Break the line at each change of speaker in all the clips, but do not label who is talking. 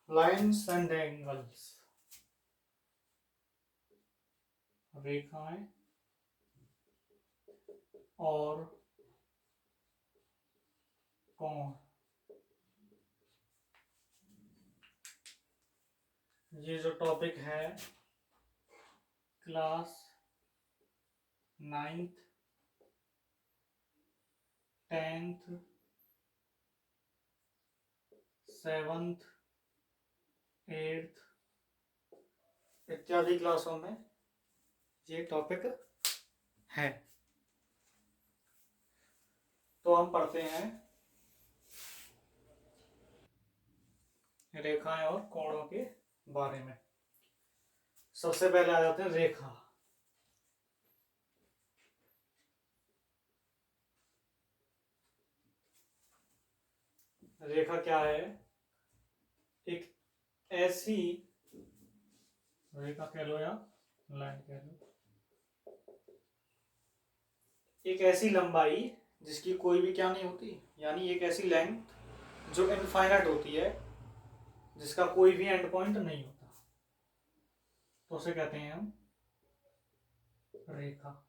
Lines and angles, रेखाएं और कोण। ये जो टॉपिक है class 9th 10th 7th 8th इत्यादि क्लासों में ये टॉपिक है। तो हम पढ़ते हैं रेखाएं और कोणों के बारे में। सबसे पहले आ जाते हैं रेखा। रेखा क्या है? एक ऐसी रेखा कह लो या लाइन कह लो, एक ऐसी लंबाई जिसकी कोई भी क्या नहीं होती, यानी एक ऐसी लेंथ जो इनफाइनाइट होती है, जिसका कोई भी एंड पॉइंट नहीं होता, तो उसे कहते हैं हम रेखा।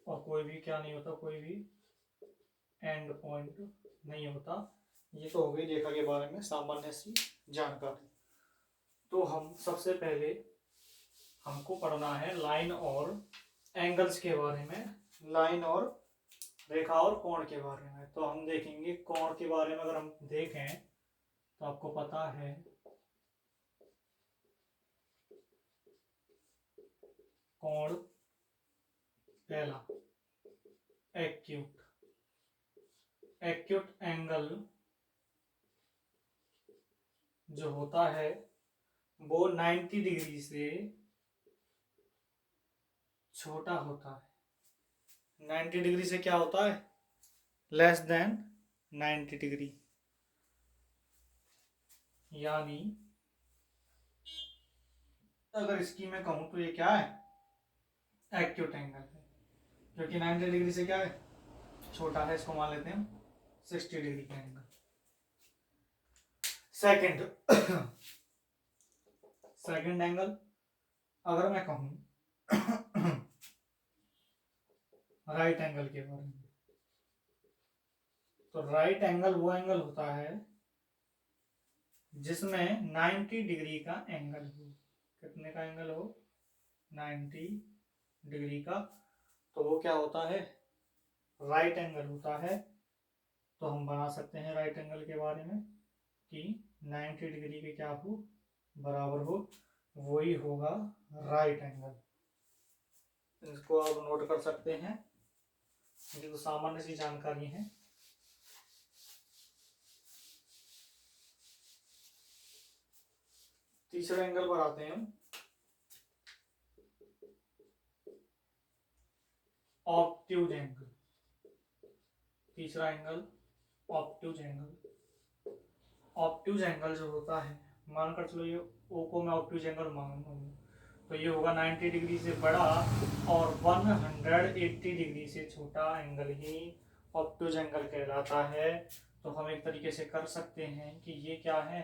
और कोई भी क्या नहीं होता, कोई भी एंड पॉइंट नहीं होता। ये तो हो गई रेखा के बारे में सामान्य सी जानकारी। तो हम सबसे पहले हमको पढ़ना है लाइन और एंगल्स के बारे में, लाइन और रेखा और कोण के बारे में। तो हम देखेंगे कोण के बारे में। अगर हम देखें तो आपको पता है कोण पहला एक्यूट, एक्यूट एंगल जो होता है वो 90 डिग्री से छोटा होता है। 90 डिग्री से क्या होता है? Less than 90 degree. यानी अगर इसकी मैं कहूं तो ये क्या है? एक्यूट एंगल है, क्योंकि 90 डिग्री से क्या है? छोटा है। इसको मान लेते हैं 60 डिग्री का एंगल। सेकंड सेकंड एंगल अगर मैं कहूं राइट एंगल के बारे में, तो राइट एंगल वो एंगल होता है जिसमें 90 डिग्री का एंगल हो। कितने का एंगल हो? 90 डिग्री का। तो वो क्या होता है? राइट एंगल होता है। तो हम बना सकते हैं राइट एंगल के बारे में कि 90 डिग्री के क्या हो? बराबर हो, वही होगा राइट एंगल। इसको आप नोट कर सकते हैं, ये तो सामान्य सी जानकारी है। तीसरे एंगल पर आते हैं, ऑब्ट्यूज एंगल। तीसरा angle obtuse angle. Obtuse angle जो होता है, मानकर चलो ये ओ को मैं ऑब्ट्यूज एंगल मानूंगा, तो ये होगा 90 डिग्री से बड़ा और 180 डिग्री से छोटा एंगल ही ऑब्ट्यूज एंगल कहलाता है। तो हम एक तरीके से कर सकते हैं कि ये क्या है?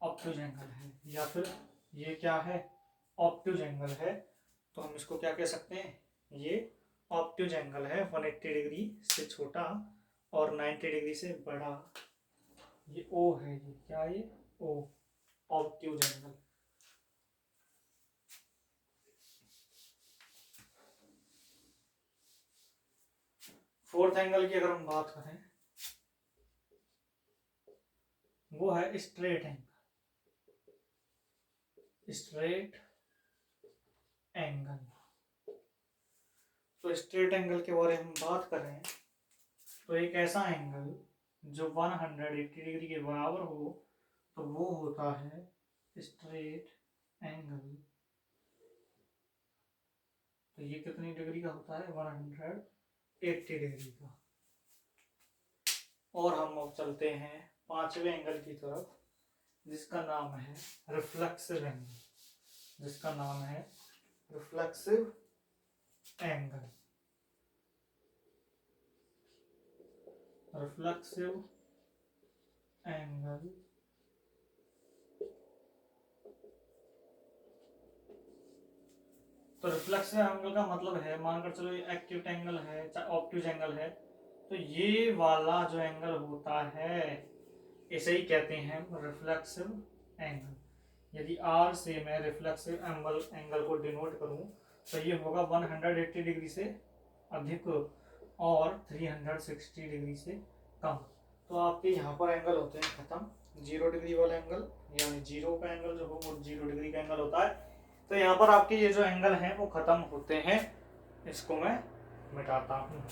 ऑब्ट्यूज एंगल है, या फिर ये क्या है? ऑब्ट्यूज एंगल है। तो हम इसको क्या कह सकते हैं? ये ऑब्ट्यूज एंगल है, 180 डिग्री से छोटा और 90 डिग्री से बड़ा। ये ओ है, ये क्या है? ये ओ, ऑब्ट्यूज एंगल। फोर्थ एंगल की अगर हम बात करें, वो है स्ट्रेट एंगल। Straight angle. तो स्ट्रेट एंगल के बारे में बात करें तो एक ऐसा एंगल जो 180 डिग्री के बराबर हो, तो वो होता है स्ट्रेट एंगल। तो ये कितनी डिग्री का होता है? 180 डिग्री का। और हम अब चलते हैं पांचवें एंगल की तरफ, जिसका नाम है रिफ्लेक्सिव एंगल। जिसका नाम है रिफ्लेक्सिव एंगल। रिफ्लेक्सिव एंगल तो रिफ्लेक्सिव एंगल का मतलब है, मानकर चलो ये एक्यूट एंगल है चाहे ऑब्ट्यूज एंगल है, तो ये वाला जो एंगल होता है इसे ही कहते हैं रिफ्लेक्सिव एंगल। यदि R से मैं रिफ्लेक्सिव एंगल को डिनोट करूं तो ये होगा 180 डिग्री से अधिक और 360 डिग्री से कम। तो आपके यहाँ पर एंगल होते हैं खत्म। 0 डिग्री वाला एंगल यानी जीरो का एंगल जो हो वो 0 डिग्री का एंगल होता है। तो यहाँ पर आपके ये जो एंगल हैं वो खत्म होते हैं। इसको मैं मिटाता हूँ।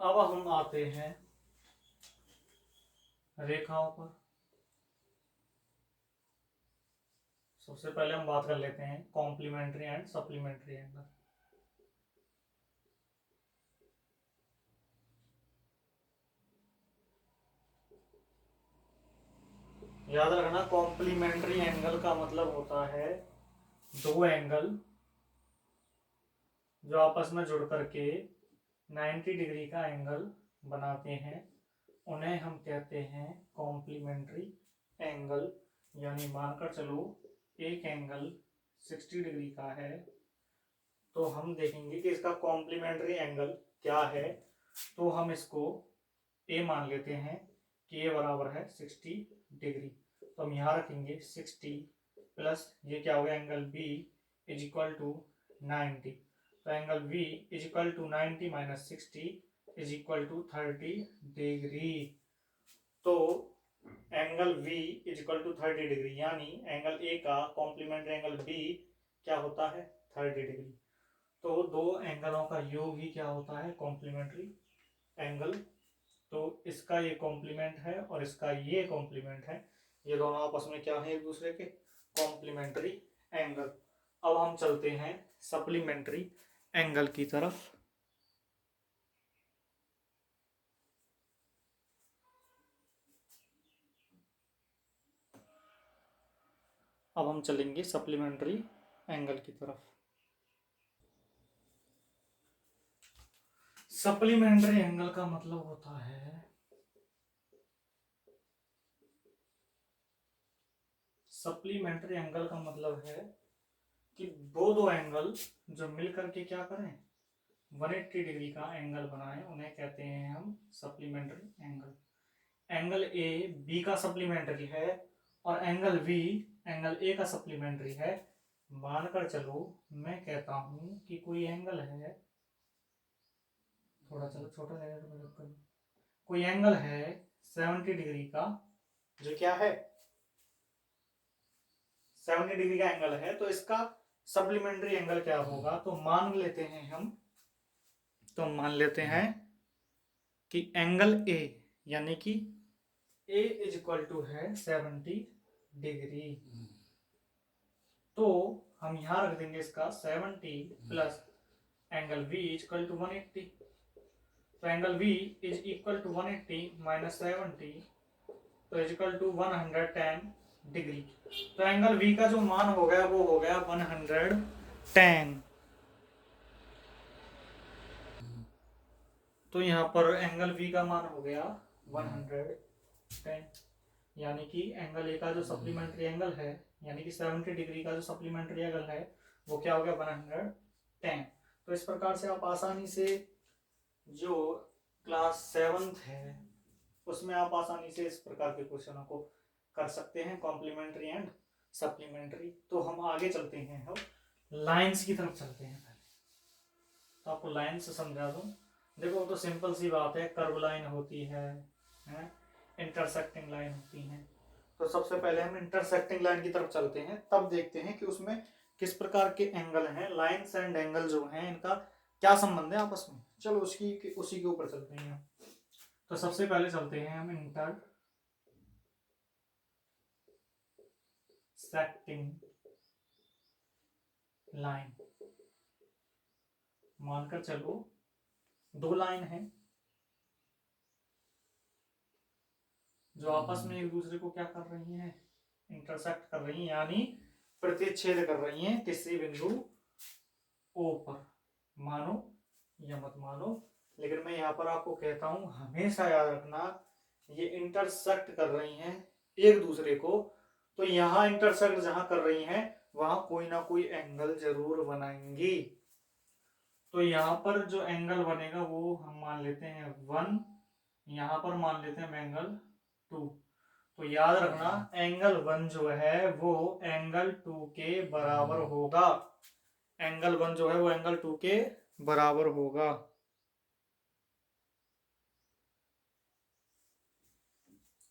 अब हम आते हैं रेखाओं पर। सबसे पहले हम बात कर लेते हैं कॉम्प्लीमेंट्री एंड सप्लीमेंट्री एंगल। याद रखना कॉम्प्लीमेंट्री एंगल का मतलब होता है दो एंगल जो आपस में जुड़ करके 90 डिग्री का एंगल बनाते हैं, उन्हें हम कहते हैं कॉम्प्लीमेंट्री एंगल। यानी मानकर चलो एक एंगल 60 डिग्री का है तो हम देखेंगे कि इसका कॉम्प्लीमेंट्री एंगल क्या है। तो हम इसको ए मान लेते हैं कि ए बराबर है 60 डिग्री। तो हम यहाँ रखेंगे 60 प्लस ये क्या हो गया angle B is equal to 90। तो angle B is equal to 90 minus 60 is equal to 30 degree. तो angle V is equal to 30 degree यानी एंगल A का कॉम्प्लीमेंट्री एंगल B क्या होता है 30 डिग्री। तो दो एंगलों का योग ही क्या होता है कॉम्प्लीमेंट्री एंगल। तो इसका ये कॉम्प्लीमेंट है और इसका ये कॉम्प्लीमेंट है, ये दोनों आपस में क्या है एक दूसरे के कॉम्प्लीमेंट्री एंगल। अब हम चलते हैं सप्लीमेंट्री एंगल की तरफ। अब हम चलेंगे सप्लीमेंट्री एंगल की तरफ। सप्लीमेंट्री एंगल का मतलब होता है सप्लीमेंट्री एंगल का मतलब है कि वो दो एंगल जो मिलकर के क्या करें 180 डिग्री का एंगल बनाएं, उन्हें कहते हैं हम supplementary angle. Angle A B का सप्लीमेंट्री है और एंगल बी एंगल ए का सप्लीमेंट्री है। मानकर चलो मैं कहता हूं कि कोई एंगल है, थोड़ा चलो छोटा लेने तो मदद करो। कोई एंगल है 70 डिग्री का, जो क्या है 70 डिग्री का एंगल है, तो इसका सप्लीमेंट्री एंगल क्या होगा। तो मान लेते हैं कि एंगल ए यानी कि ए इज इक्वल टू है 70 डिग्री। तो हम यहां रख देंगे इसका 70 plus angle B is equal to 180। तो angle B is equal to 180 minus 70 तो इज इक्वल टू 110 डिग्री। तो एंगल बी का जो मान हो गया वो हो गया 110। तो यहाँ पर एंगल बी का मान हो गया 110 यानी कि एंगल ए का जो सप्लीमेंट्री एंगल है यानी कि 70 डिग्री का जो सप्लीमेंट्री एंगल है वो क्या हो गया 110। तो इस प्रकार से आप आसानी से जो क्लास 7th है उसमें आप आसानी से इस प्रकार के क्वेश्चनों को कर सकते हैं कॉम्प्लीमेंट्री एंड सप्लीमेंट्री। तो हम आगे चलते हैं, हम लाइंस की तरफ चलते हैं। पहले तो आपको लाइन से समझा दूं। देखो तो सिंपल सी बात है, कर्व लाइन होती है इंटरसेक्टिंग लाइन होती है। तो सबसे पहले हम इंटरसेक्टिंग लाइन की तरफ चलते हैं, तब देखते हैं कि उसमें किस प्रकार के एंगल हैं। लाइन्स एंड एंगल जो हैं इनका क्या संबंध है आपस में। चलो उसी के ऊपर चलते हैं। तो सबसे पहले चलते हैं हम इंटरसेक्टिंग लाइन। मानकर चलो दो लाइन है, जो आपस में एक दूसरे को क्या कर रही हैं, इंटरसेक्ट कर रही हैं, यानी प्रतिच्छेद कर रही हैं किसी बिंदु ओ पर। मानो या मत मानो, लेकिन मैं यहाँ पर आपको कहता हूं हमेशा याद रखना, ये इंटरसेक्ट कर रही हैं एक दूसरे को, तो यहाँ इंटरसेक्ट जहां कर रही हैं वहां कोई ना कोई एंगल जरूर बनाएंगी। तो यहाँ पर जो एंगल बनेगा वो हम मान लेते हैं 1, यहाँ पर मान लेते हैं एंगल 2। तो याद रखना एंगल 1 जो है वो एंगल 2 के बराबर होगा। एंगल 1 जो है वो एंगल 2 के बराबर होगा।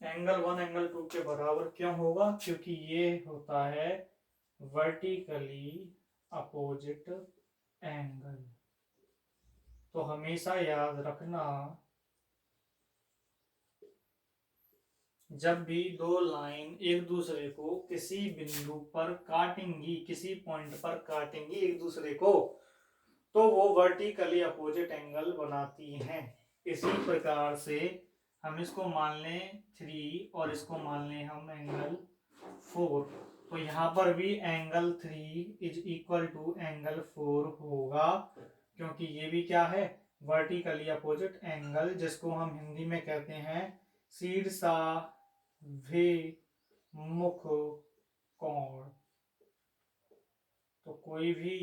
एंगल 1 एंगल 2 के बराबर क्यों होगा? क्योंकि ये होता है वर्टिकली अपोजिट एंगल। तो हमेशा याद रखना, जब भी दो लाइन एक दूसरे को किसी बिंदु पर काटेंगी, किसी पॉइंट पर काटेंगी एक दूसरे को, तो वो वर्टिकली अपोजिट एंगल बनाती हैं। इसी प्रकार से हम इसको मान लें 3 और इसको मान लें हम एंगल 4, तो यहाँ पर भी angle 3 is equal to angle 4 होगा, क्योंकि ये भी क्या है, वर्टिकली अपोजिट एंगल, जिसको हम हिंदी में कहते हैं शीर्षा मुख कोण। तो कोई भी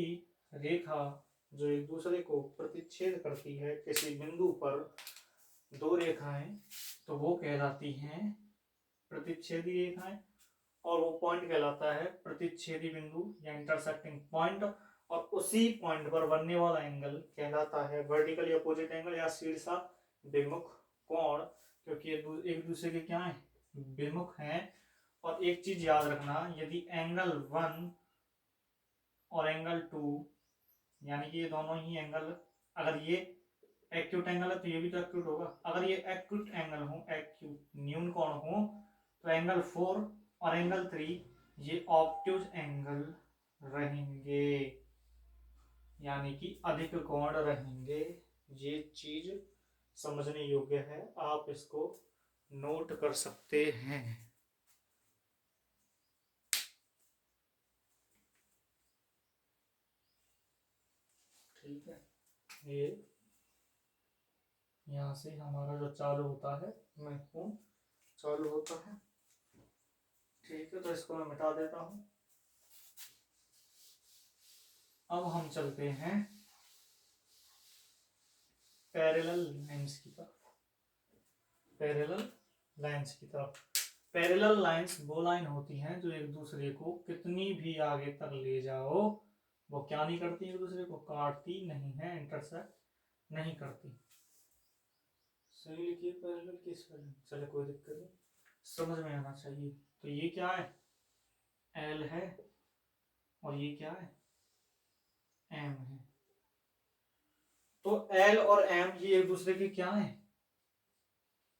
रेखा जो एक दूसरे को प्रतिच्छेद करती है किसी बिंदु पर, दो रेखाएं, तो वो कहलाती हैं प्रतिच्छेदी रेखाएं, और वो पॉइंट कहलाता है प्रतिच्छेदी बिंदु या इंटरसेक्टिंग पॉइंट, और उसी पॉइंट पर बनने वाला एंगल कहलाता है वर्टिकली अपोजिट एंगल या शीर्षा विमुख कोण, क्योंकि एक दूसरे के क्या है, विमुख हैं। और एक चीज याद रखना, यदि एंगल 1 और एंगल 2, यानी कि ये दोनों ही एंगल, अगर ये एक्यूट एंगल है तो ये भी तो एक्यूट होगा। अगर ये एक्यूट एंगल हो, एक्यूट न्यून कोण हो, तो एंगल 4 और एंगल 3 ये ऑब्ट्यूज एंगल रहेंगे, यानी कि अधिक कोण रहेंगे। ये चीज समझने योग्य है, आप इसको नोट कर सकते हैं। ठीक है, ये यहाँ से हमारा जो चालू होता है महत्वपूर्ण चालू होता है। ठीक है, तो इसको मैं मिटा देता हूं। अब हम चलते हैं पैरेलल लाइंस की तरफ। पैरेलल लाइंस की तरफ, पैरेलल लाइंस वो लाइन होती हैं जो एक दूसरे को कितनी भी आगे तक ले जाओ, वो क्या नहीं करती, एक दूसरे को काटती नहीं है, इंटरसेक्ट नहीं करती। सही लिखिए पैरेलल की स्पेलिंग, चले कोई दिक्कत नहीं, समझ में आना चाहिए। तो ये क्या है, एल है, और ये क्या है, एम है। तो एल और एम ये एक दूसरे के क्या है,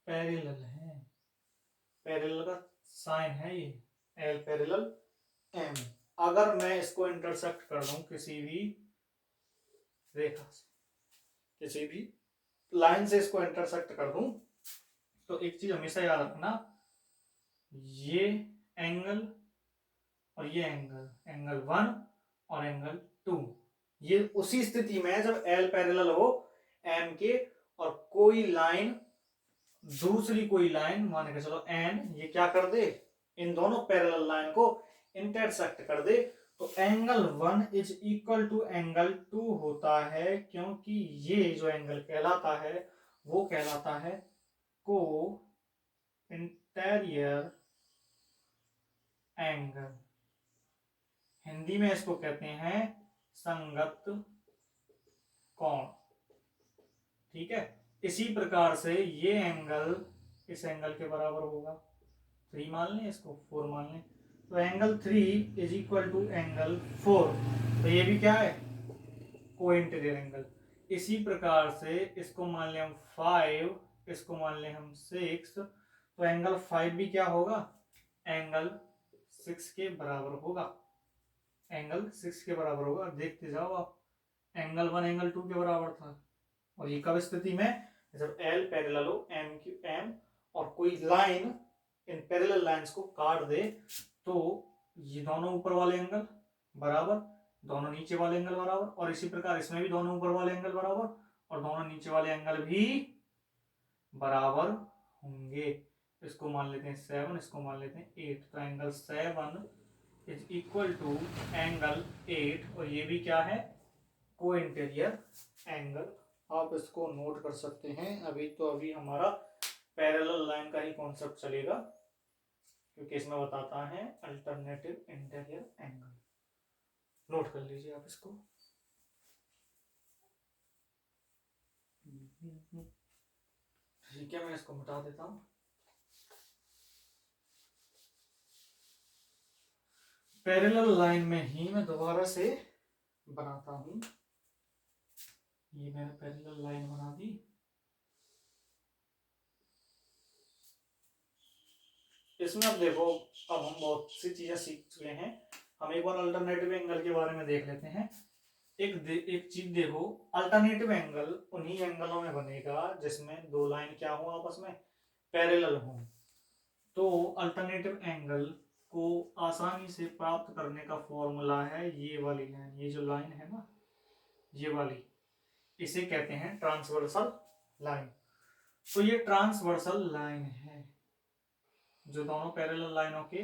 पैरेलल है। पैरेलल का साइन है ये, एल पैरेलल एम। अगर मैं इसको इंटरसेक्ट कर दूं किसी भी रेखा से, किसी भी लाइन से इसको इंटरसेक्ट कर दूं, तो एक चीज हमेशा याद रखना, ये एंगल और ये एंगल, एंगल 1 और एंगल 2, ये उसी स्थिति में जब एल पैरेलल हो एम के, और कोई लाइन दूसरी कोई लाइन मान के चलो एन, ये क्या कर दे, इन दोनों पैरेलल लाइन को इंटरसेक्ट कर दे, तो angle 1 is equal to angle 2 होता है, क्योंकि ये जो एंगल कहलाता है वो कहलाता है को इंटीरियर एंगल। हिंदी में इसको कहते हैं संगत कोण। ठीक है, इसी प्रकार से ये एंगल इस एंगल के बराबर होगा, 3 मान लें, इसको 4 मान लें, तो angle 3 is equal to angle 4, तो ये भी क्या है, को इंटीरियर एंगल। इसी प्रकार से इसको मान लें हम 5, इसको मान लें हम 6, तो एंगल 5 भी क्या होगा, एंगल 6 के बराबर होगा, एंगल 6 के बराबर होगा। देखते जाओ आप, एंगल 1 एंगल 2 के बराबर था, और ये कब स्थिति में, जब एल पैरेलल हो एम और कोई लाइन इन पैरेलल लाइंस को काट दे तो ये दोनों ऊपर वाले एंगल बराबर, दोनों नीचे वाले एंगल बराबर, और इसी प्रकार इसमें भी दोनों ऊपर वाले एंगल बराबर और दोनों नीचे वाले एंगल भी बराबर होंगे। इसको मान लेते हैं 7, इसको मान लेते हैं 8। तो angle 7 is equal to angle 8, और ये भी क्या है, को इंटीरियर एंगल। आप इसको नोट कर सकते हैं। अभी हमारा पैरेलल लाइन का ही कॉन्सेप्ट चलेगा, क्योंकि इसमें बताता है अल्टरनेटिव इंटीरियर एंगल। नोट कर लीजिए आप इसको। ठीक है, मैं इसको मिटा देता हूं। पैरेलल लाइन में ही मैं दोबारा से बनाता हूं। ये मैंने पैरेलल लाइन बना दी। इसमें अब देखो, अब हम बहुत सी चीजें सीख चुके हैं। हम एक बार अल्टरनेटिव एंगल के बारे में देख लेते हैं। एक चीज देखो, अल्टरनेटिव एंगल उन्हीं एंगलों में बनेगा जिसमें दो लाइन क्या हो, आपस में पैरेलल हो। तो अल्टरनेटिव एंगल को आसानी से प्राप्त करने का फॉर्मूला है ये वाली लाइन। ये जो लाइन है ना, ये वाली, इसे कहते हैं ट्रांसवर्सल लाइन। तो ये ट्रांसवर्सल लाइन है जो दोनों पैरेलल लाइनों के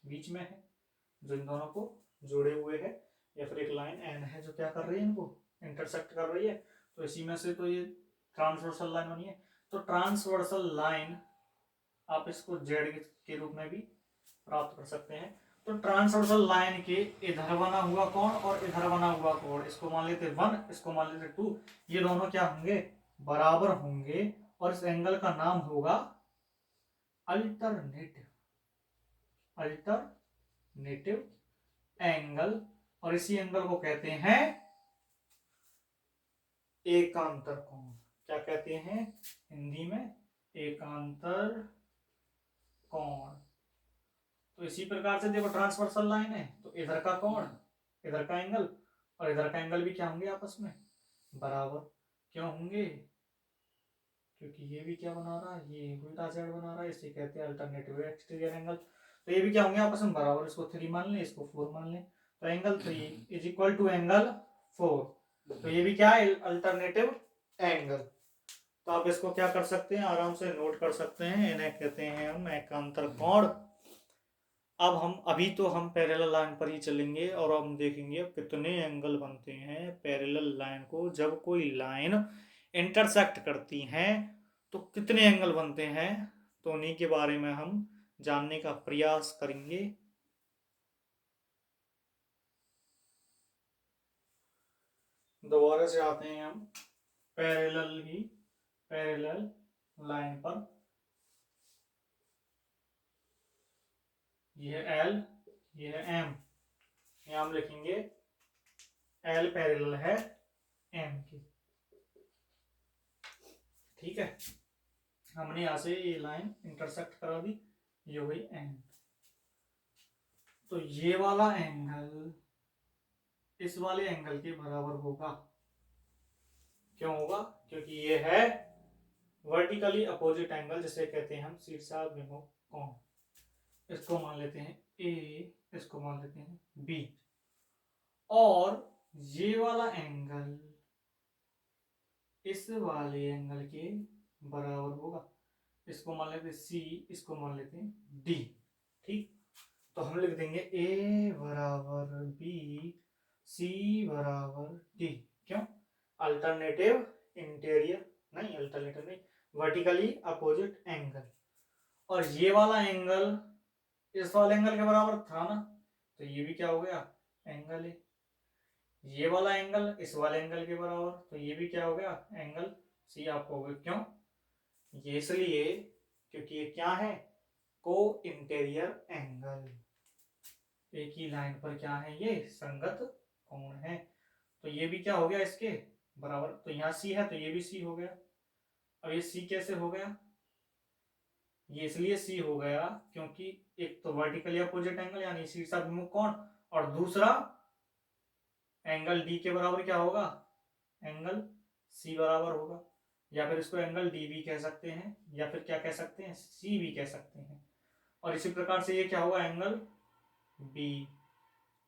बीच में है, जो इन दोनों को जोड़े हुए है। या फिर एक लाइन एन है जो क्या कर रही है, इनको इंटरसेक्ट कर रही है। तो इसी में से तो ये ट्रांसवर्सल लाइन बनी है। तो ट्रांसवर्सल लाइन आप इसको जेड के रूप में भी प्राप्त कर सकते हैं। तो ट्रांसवर्सल लाइन के इधर बना हुआ कोण और इधर बना हुआ कोण, इसको मान लेते 1, इसको मान लेते 2। ये दोनों क्या होंगे, बराबर होंगे, और इस एंगल का नाम होगा अल्टरनेटिव एंगल। और इसी एंगल को कहते हैं एकांतर कोण। क्या कहते हैं हिंदी में, एकांतर कोण। तो इसी प्रकार से देखो, ट्रांसवर्सल लाइन है तो इधर का कोण, इधर का एंगल और इधर का एंगल भी क्या होंगे, आपस में बराबर। क्यों होंगे, क्योंकि ये भी क्या बना रहा है, ये उल्टा साइड बना रहा है, इसे कहते हैं अल्टरनेटिव एक्सटीरियर एंगल। तो ये भी क्या होंगे, आपस में बराबर। इसको 3 मान लें, इसको 4 मान लें। तो angle 3 is equal to angle 4। तो ये भी क्या है, अल्टरनेटिव एंगल। तो आप इसको क्या कर सकते हैं, आराम से नोट कर सकते हैं। इन्हें कहते हैं हम एकांतर कोण। अब हम पैरेलल लाइन पर ही चलेंगे और हम देखेंगे कितने एंगल बनते हैं पैरेलल लाइन को। जब कोई लाइन इंटरसेक्ट करती हैं तो कितने एंगल बनते हैं, तो उन्हीं के बारे में हम जानने का प्रयास करेंगे। दोबारा से आते हैं हम पैरेलल लाइन पर। ये है L, ये है M। यहां हम लिखेंगे L पैरेलल है M की। ठीक है, हमने यहां से ये लाइन इंटरसेक्ट करा दी, ये हुई N। तो ये वाला एंगल इस वाले एंगल के बराबर होगा। क्यों होगा, क्योंकि ये है वर्टिकली अपोजिट एंगल, जिसे कहते हैं हम शीर्षाभिमुख कोण। इसको मान लेते हैं A, इसको मान लेते हैं B। और ये वाला एंगल इस वाले एंगल के बराबर होगा। इसको मान लेते हैं C, इसको मान लेते हैं D। ठीक, तो हम लिख देंगे A बराबर B, C बराबर D। क्यों, अल्टरनेटिव इंटीरियर नहीं, अल्टरनेटिव नहीं, वर्टिकली अपोजिट एंगल। और ये वाला एंगल इस वाले एंगल के बराबर था ना, तो ये भी क्या हो गया, एंगल है। ये वाला एंगल इस वाले एंगल के बराबर, तो ये भी क्या हो गया, एंगल सी आपको हो गया। क्यों, ये इसलिए क्योंकि ये क्या है, को इंटीरियर एंगल। एक ही लाइन पर क्या है, ये संगत कोण है। तो ये भी क्या हो गया इसके बराबर। तो यहाँ सी है तो ये भी सी हो गया। अब ये सी कैसे हो गया, ये इसलिए सी हो गया क्योंकि एक तो वर्टिकली अपोजिट एंगल यानी शीर्षाभिमुख कोण, और दूसरा एंगल डी के बराबर क्या होगा, एंगल सी बराबर होगा। या फिर इसको एंगल डी भी कह सकते हैं, या फिर क्या कह सकते हैं, सी भी कह सकते हैं। और इसी प्रकार से ये क्या हुआ, एंगल बी,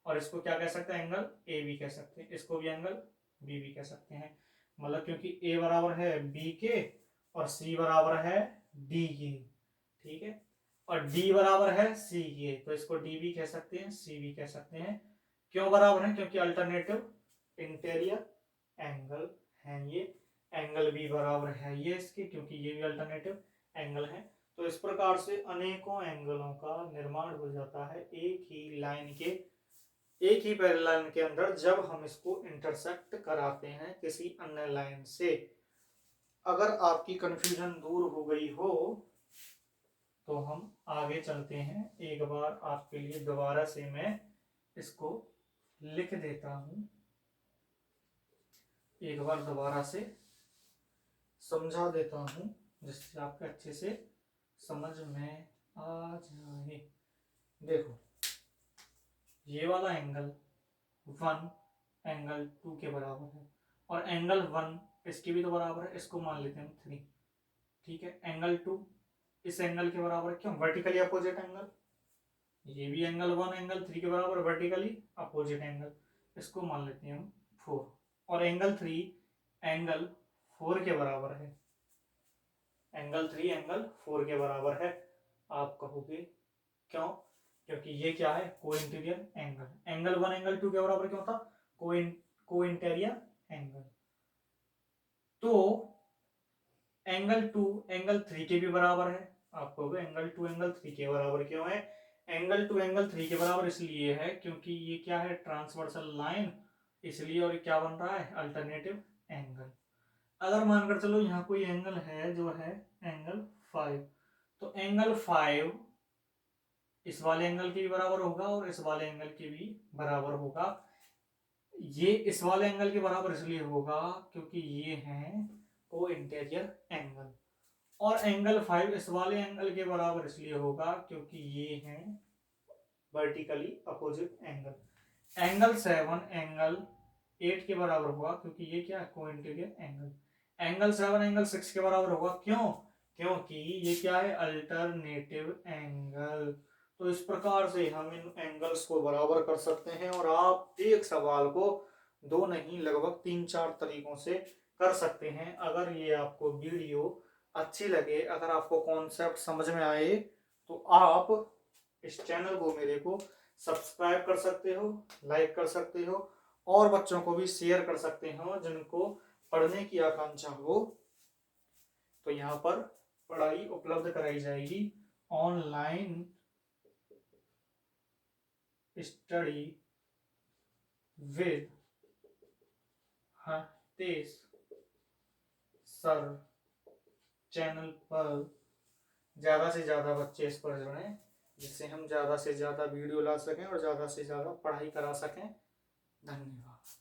और इसको क्या कह सकते हैं, एंगल ए बी कह सकते हैं, इसको भी एंगल बी भी कह सकते हैं। मतलब क्योंकि ए बराबर है बी के और सी बराबर है डी के, ठीक है, और डी बराबर है सी के, तो इसको डी भी कह सकते हैं, सी भी कह सकते हैं। क्यों बराबर है, क्योंकि अल्टरनेटिव इंटीरियर एंगल है ये, एंगल बी बराबर है ये इसके, क्योंकि ये भी अल्टरनेटिव एंगल है। तो इस प्रकार से अनेकों एंगलों का निर्माण हो जाता है एक ही लाइन के, एक ही पैरेलल के अंदर, जब हम इसको इंटरसेक्ट कराते हैं किसी अन्य लाइन से। अगर आपकी कंफ्यूजन दूर हो गई हो तो हम आगे चलते हैं। एक बार आपके लिए दोबारा से मैं इसको लिख देता हूं, एक बार दोबारा से समझा देता हूं, जिससे आपके अच्छे से समझ में आ जाए। देखो, ये वाला एंगल 1 एंगल 2 के बराबर है, और एंगल 1 इसके भी तो बराबर है, इसको मान लेते हैं 3, ठीक है। एंगल 2 इस एंगल के बराबर है, क्यों, वर्टिकली अपोजिट एंगल। ये भी एंगल 1 एंगल 3 के बराबर, वर्टिकली अपोजिट एंगल, इसको मान लेते हैं हम 4, और एंगल 3 एंगल 4 के बराबर है, एंगल 3 एंगल 4 के बराबर है। आप कहोगे क्यों, क्योंकि ये क्या है, को इंटीरियर एंगल। एंगल 1 एंगल 2 के बराबर क्यों था, को इंटीरियर एंगल। तो एंगल 2 एंगल 3 के भी बराबर है। आप कहोगे एंगल 2 एंगल 3 के बराबर क्यों है, एंगल 2 एंगल 3 के बराबर इसलिए है क्योंकि ये क्या है, ट्रांसवर्सल लाइन, इसलिए, और ये क्या बन रहा है, अल्टरनेटिव एंगल। अगर मानकर चलो यहाँ कोई एंगल है जो है एंगल 5, तो एंगल 5 इस वाले एंगल के भी बराबर होगा और इस वाले एंगल के भी बराबर होगा। ये इस वाले एंगल के बराबर इसलिए होगा क्योंकि ये है को इंटीरियर एंगल, और एंगल 5 इस वाले एंगल के बराबर इसलिए होगा क्योंकि ये है vertically opposite angle. Angle 7 angle 8 के बराबर होगा क्योंकि ये क्या है, को इंटीरियर एंगल। एंगल 7 एंगल 6 के बराबर होगा, क्यों, क्योंकि ये क्या है, अल्टरनेटिव एंगल। तो इस प्रकार से हम इन एंगल्स को बराबर कर सकते हैं, और आप एक सवाल को 2 नहीं लगभग 3-4 तरीकों से कर सकते हैं। अगर ये आपको वीडियो अच्छी लगे, अगर आपको कॉन्सेप्ट समझ में आए, तो आप इस चैनल को मेरे को सब्सक्राइब कर सकते हो, लाइक कर सकते हो, और बच्चों को भी शेयर कर सकते हो जिनको पढ़ने की आकांक्षा हो। तो यहाँ पर पढ़ाई उपलब्ध कराई जाएगी, online study with Hitesh sir channel पर। ज़्यादा से ज़्यादा बच्चे इस पर जुड़ें, जिससे हम ज़्यादा से ज़्यादा वीडियो ला सकें और ज़्यादा से ज़्यादा पढ़ाई करा सकें। धन्यवाद।